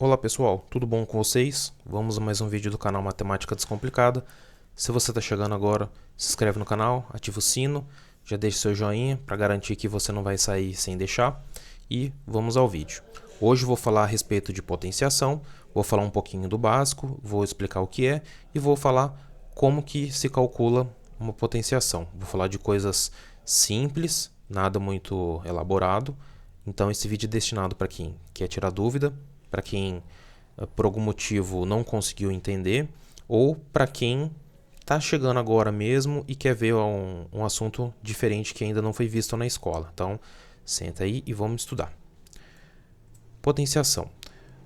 Olá pessoal, tudo bom com vocês? Vamos a mais um vídeo do canal Matemática Descomplicada. Se você está chegando agora, se inscreve no canal, ativa o sino, já deixa seu joinha para garantir que você não vai sair sem deixar. E vamos ao vídeo. Hoje vou falar a respeito de potenciação, vou falar um pouquinho do básico, vou explicar o que é e vou falar como que se calcula uma potenciação. Vou falar de coisas simples, nada muito elaborado. Então esse vídeo é destinado para quem quer tirar dúvida, para quem por algum motivo não conseguiu entender, ou para quem está chegando agora mesmo e quer ver um assunto diferente que ainda não foi visto na escola. Então, senta aí e vamos estudar. Potenciação.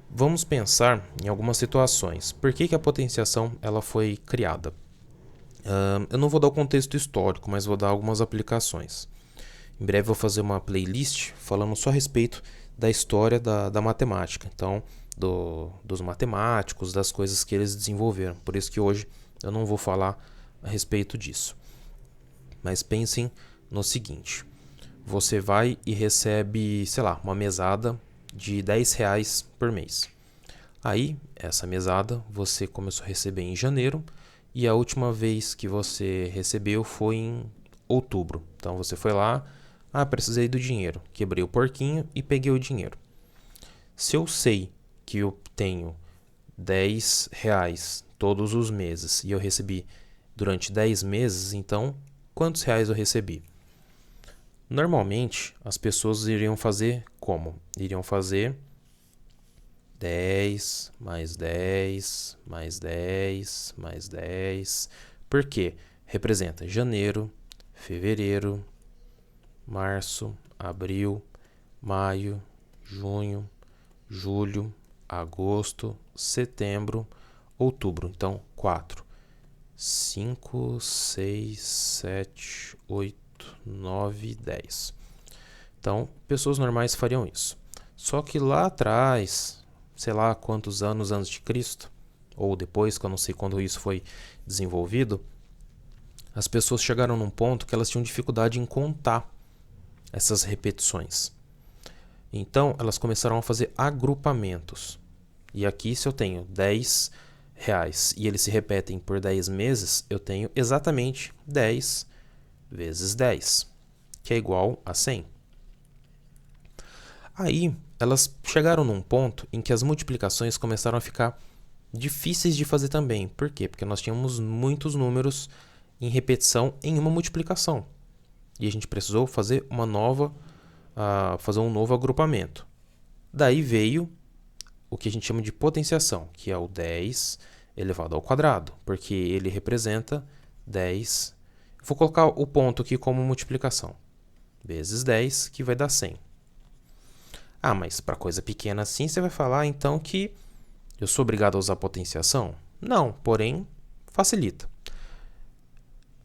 Vamos pensar em algumas situações. Por que a potenciação ela foi criada? Eu não vou dar o contexto histórico, mas vou dar algumas aplicações. Em breve vou fazer uma playlist falando só a respeito da história da matemática. Então, dos matemáticos, das coisas que eles desenvolveram. Por isso que hoje eu não vou falar a respeito disso. Mas pensem no seguinte. Você vai e recebe, sei lá, uma mesada de R$10 por mês. Aí, essa mesada você começou a receber em janeiro e a última vez que você recebeu foi em outubro. Então, você foi lá, precisei do dinheiro. Quebrei o porquinho e peguei o dinheiro. Se eu sei que eu tenho R$10 todos os meses e eu recebi durante 10 meses, então quantos reais eu recebi? Normalmente, as pessoas iriam fazer como? Iriam fazer 10, mais 10, mais 10, mais 10. Por quê? Representa janeiro, fevereiro, março, abril, maio, junho, julho, agosto, setembro, outubro. Então, 4, 5, 6, 7, 8, 9, 10. Então, pessoas normais fariam isso. Só que lá atrás, sei lá quantos anos antes de Cristo, ou depois, que eu não sei quando isso foi desenvolvido, as pessoas chegaram num ponto que elas tinham dificuldade em contar essas repetições. Então, elas começaram a fazer agrupamentos. E aqui, se eu tenho R$10 e eles se repetem por 10 meses, eu tenho exatamente 10 vezes 10, que é igual a 100. Aí, elas chegaram num ponto em que as multiplicações começaram a ficar difíceis de fazer também. Por quê? Porque nós tínhamos muitos números em repetição em uma multiplicação. E a gente precisou fazer fazer um novo agrupamento. Daí veio o que a gente chama de potenciação, que é o 10 elevado ao quadrado, porque ele representa 10. Vou colocar o ponto aqui como multiplicação. Vezes 10, que vai dar 100. Mas para coisa pequena assim, você vai falar então que eu sou obrigado a usar potenciação? Não, porém, facilita.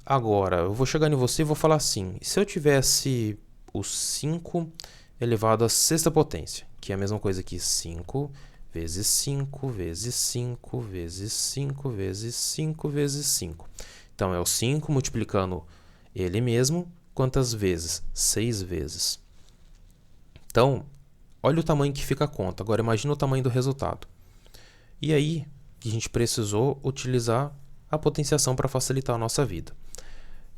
Agora, eu vou chegar em você e vou falar assim, se eu tivesse o 5 elevado à sexta potência, que é a mesma coisa que 5 vezes 5 vezes 5 vezes 5 vezes 5 vezes 5. Então, é o 5 multiplicando ele mesmo, quantas vezes? 6 vezes. Então, olha o tamanho que fica a conta. Agora, imagina o tamanho do resultado. E aí, a gente precisou utilizar a potenciação para facilitar a nossa vida.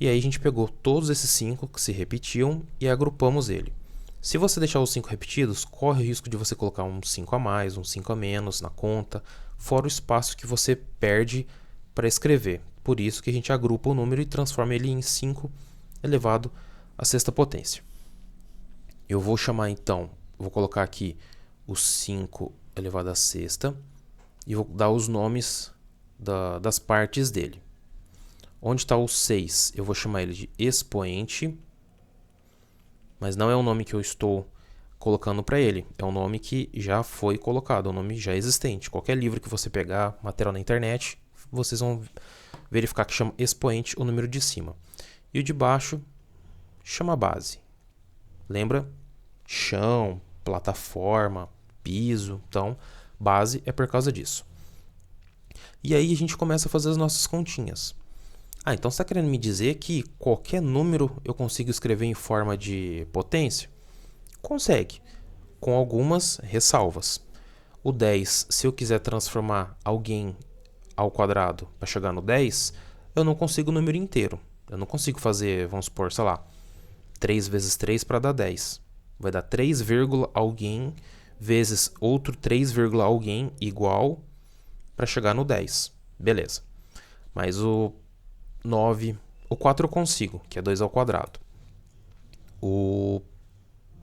E aí a gente pegou todos esses 5 que se repetiam e agrupamos ele. Se você deixar os 5 repetidos, corre o risco de você colocar um 5 a mais, um 5 a menos na conta, fora o espaço que você perde para escrever. Por isso que a gente agrupa o número e transforma ele em 5 elevado à sexta potência. Eu vou chamar então, vou colocar aqui o 5 elevado à sexta e vou dar os nomes das partes dele. Onde está o 6? Eu vou chamar ele de expoente, mas não é o nome que eu estou colocando para ele. É um nome que já foi colocado, é um nome já existente. Qualquer livro que você pegar, material na internet, vocês vão verificar que chama expoente o número de cima. E o de baixo chama base. Lembra? Chão, plataforma, piso. Então, base é por causa disso. E aí a gente começa a fazer as nossas continhas. Então você está querendo me dizer que qualquer número eu consigo escrever em forma de potência? Consegue, com algumas ressalvas. O 10, se eu quiser transformar alguém ao quadrado para chegar no 10, eu não consigo o número inteiro. Eu não consigo fazer, vamos supor, sei lá, 3 vezes 3 para dar 10. Vai dar 3, alguém vezes outro 3, alguém igual para chegar no 10. Beleza. Mas o 9, o 4 eu consigo, que é 2 ao quadrado. O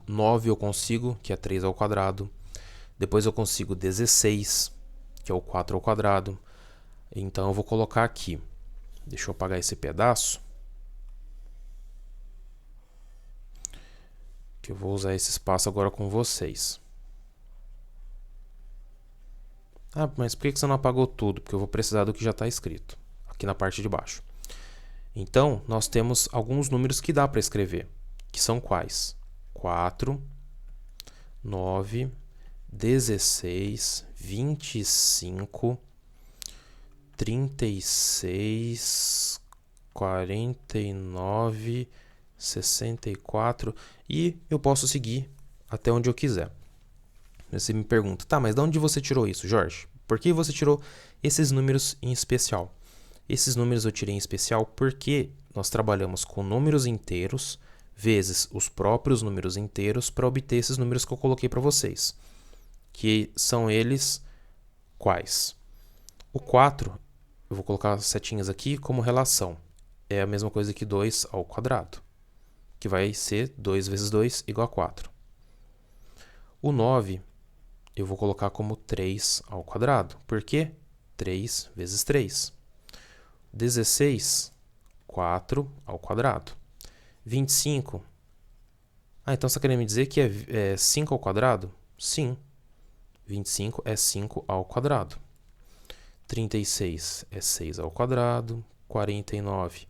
9 eu consigo, que é 3 ao quadrado. Depois eu consigo 16, que é o 4 ao quadrado. Então eu vou colocar aqui. Deixa eu apagar esse pedaço. Que eu vou usar esse espaço agora com vocês. Ah, mas por que você não apagou tudo? Porque eu vou precisar do que já está escrito aqui na parte de baixo. Então, nós temos alguns números que dá para escrever, que são quais? 4, 9, 16, 25, 36, 49, 64 e eu posso seguir até onde eu quiser. Você me pergunta, tá, mas de onde você tirou isso, Jorge? Por que você tirou esses números em especial? Esses números eu tirei em especial porque nós trabalhamos com números inteiros vezes os próprios números inteiros para obter esses números que eu coloquei para vocês. Que são eles quais? O 4, eu vou colocar as setinhas aqui como relação. É a mesma coisa que 2 ao quadrado, que vai ser 2 vezes 2 igual a 4. O 9, eu vou colocar como 3 ao quadrado. Por quê? 3 vezes 3. 16, 4 ao quadrado. 25. Ah, então você está querendo me dizer que é 5 ao quadrado? Sim. 25 é 5 ao quadrado. 36 é 6 ao quadrado. 49,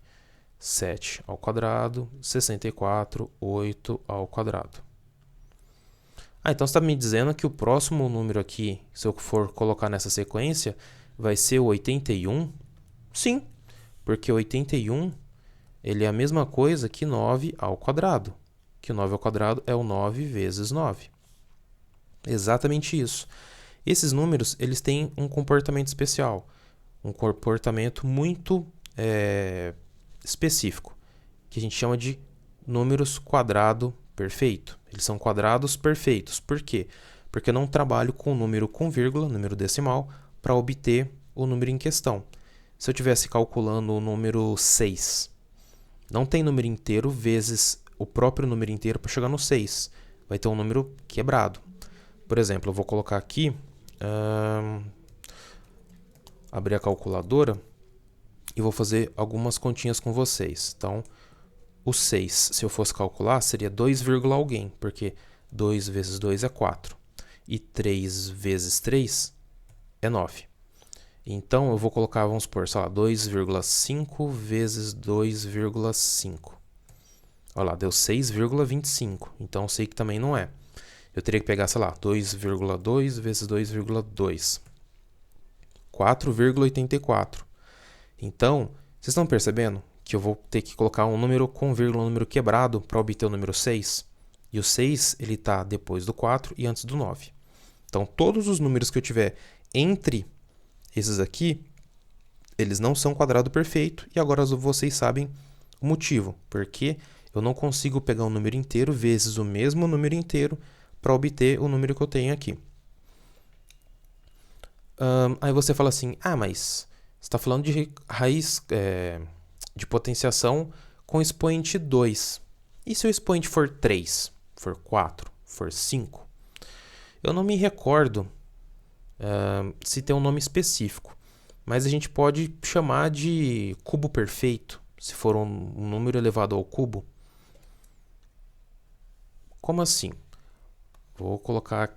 7 ao quadrado. 64, 8 ao quadrado. Ah, então você está me dizendo que o próximo número aqui, se eu for colocar nessa sequência, vai ser o 81? Sim, porque 81 ele é a mesma coisa que 9 ao quadrado. Que 9 ao quadrado é o 9 vezes 9. Exatamente isso. Esses números eles têm um comportamento especial, um comportamento muito específico, que a gente chama de números quadrado perfeito. Eles são quadrados perfeitos. Por quê? Porque eu não trabalho com número com vírgula, número decimal, para obter o número em questão. Se eu estivesse calculando o número 6, não tem número inteiro vezes o próprio número inteiro para chegar no 6. Vai ter um número quebrado. Por exemplo, eu vou colocar aqui, abrir a calculadora e vou fazer algumas continhas com vocês. Então, o 6, se eu fosse calcular, seria 2, alguém, porque 2 vezes 2 é 4. E 3 vezes 3 é 9. Então, eu vou colocar, vamos supor, sei lá, 2,5 vezes 2,5. Olha lá, deu 6,25. Então, eu sei que também não é. Eu teria que pegar, sei lá, 2,2 vezes 2,2. 4,84. Então, vocês estão percebendo que eu vou ter que colocar um número com vírgula, um número quebrado para obter o número 6? E o 6 ele está depois do 4 e antes do 9. Então, todos os números que eu tiver entre esses aqui, eles não são quadrado perfeito. E agora vocês sabem o motivo. Porque eu não consigo pegar um número inteiro vezes o mesmo número inteiro para obter o número que eu tenho aqui. Aí você fala assim, mas você está falando de raiz de potenciação com expoente 2. E se o expoente for 3, for 4, for 5? Eu não me recordo se tem um nome específico, mas a gente pode chamar de cubo perfeito, se for um número elevado ao cubo. Como assim?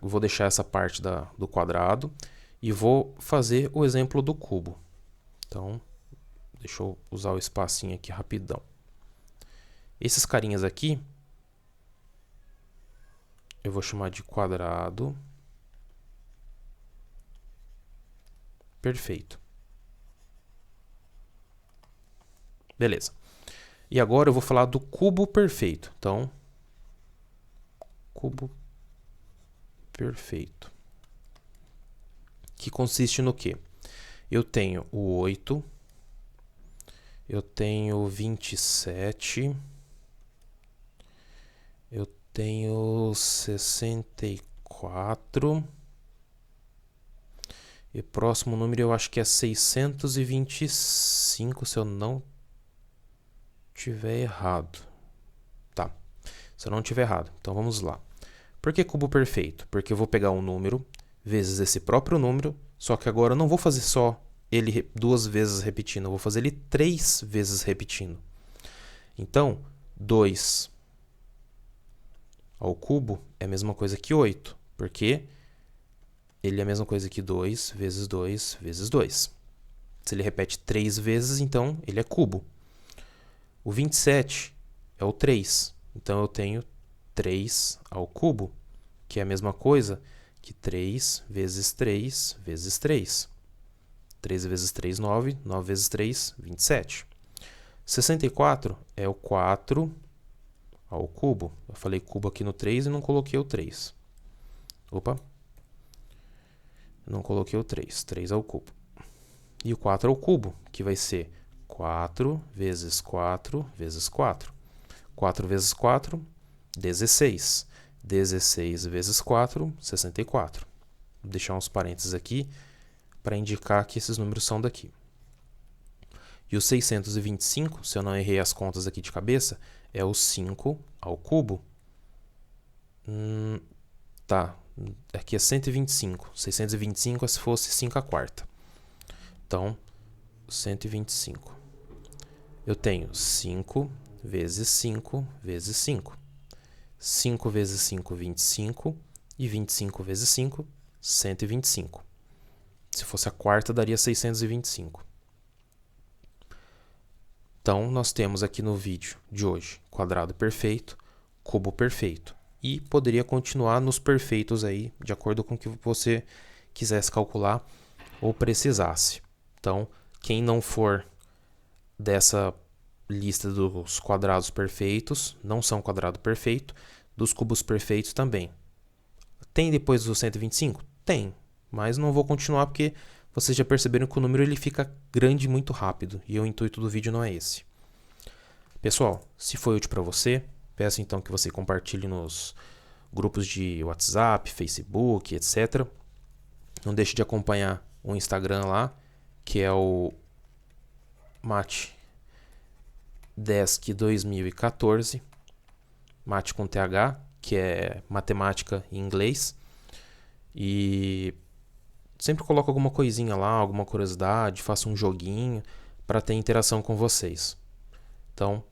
Vou deixar essa parte do quadrado e vou fazer o exemplo do cubo. Então, deixa eu usar o espacinho aqui rapidão. Esses carinhas aqui, eu vou chamar de quadrado perfeito. Beleza. E agora eu vou falar do cubo perfeito. Então, cubo perfeito. que consiste no quê? Eu tenho o 8, eu tenho o 27, eu tenho 64, e o próximo número eu acho que é 625, se eu não tiver errado. Tá, se eu não tiver errado. Então vamos lá. Por que cubo perfeito? Porque eu vou pegar um número vezes esse próprio número, só que agora eu não vou fazer só ele 2 vezes repetindo, eu vou fazer ele 3 vezes repetindo. Então, 2 ao cubo é a mesma coisa que 8, porque ele é a mesma coisa que 2 vezes 2 vezes 2. Se ele repete 3 vezes, então ele é cubo. O 27 é o 3, então eu tenho 3 ao cubo, que é a mesma coisa que 3 vezes 3 vezes 3. 3 vezes 3, 9. 9 vezes 3, 27. 64 é o 4 ao cubo. Eu falei cubo aqui no 3 e não coloquei o 3. Opa. Não coloquei o 3. 3 ao cubo. E o 4 ao cubo, que vai ser 4 vezes 4 vezes 4. 4 vezes 4, 16. 16 vezes 4, 64. Vou deixar uns parênteses aqui para indicar que esses números são daqui. E o 625, se eu não errei as contas aqui de cabeça, é o 5 ao cubo. Tá, aqui é 125. 625 é se fosse 5 à quarta. Então, 125. Eu tenho 5 vezes 5 vezes 5. 5 vezes 5, 25. E 25 vezes 5, 125. Se fosse a quarta, daria 625. Então, nós temos aqui no vídeo de hoje quadrado perfeito, cubo perfeito. E poderia continuar nos perfeitos aí, de acordo com o que você quisesse calcular ou precisasse. Então, quem não for dessa lista dos quadrados perfeitos, não são quadrado perfeito, dos cubos perfeitos também. Tem depois do 125? Tem. Mas não vou continuar porque vocês já perceberam que o número ele fica grande muito rápido. E o intuito do vídeo não é esse. Pessoal, se foi útil para você, peço então que você compartilhe nos grupos de WhatsApp, Facebook, etc. Não deixe de acompanhar o Instagram lá, que é o Matdesk 2014. Mate com TH, que é matemática em inglês. E sempre coloco alguma coisinha lá, alguma curiosidade, faço um joguinho para ter interação com vocês. Então,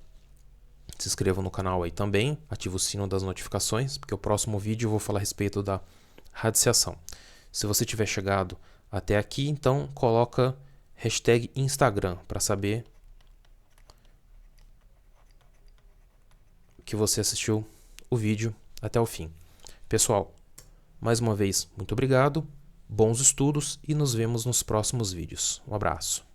se inscrevam no canal aí também, ative o sino das notificações, porque o próximo vídeo eu vou falar a respeito da radiciação. Se você tiver chegado até aqui, então coloca hashtag Instagram para saber que você assistiu o vídeo até o fim. Pessoal, mais uma vez, muito obrigado. Bons estudos e nos vemos nos próximos vídeos. Um abraço.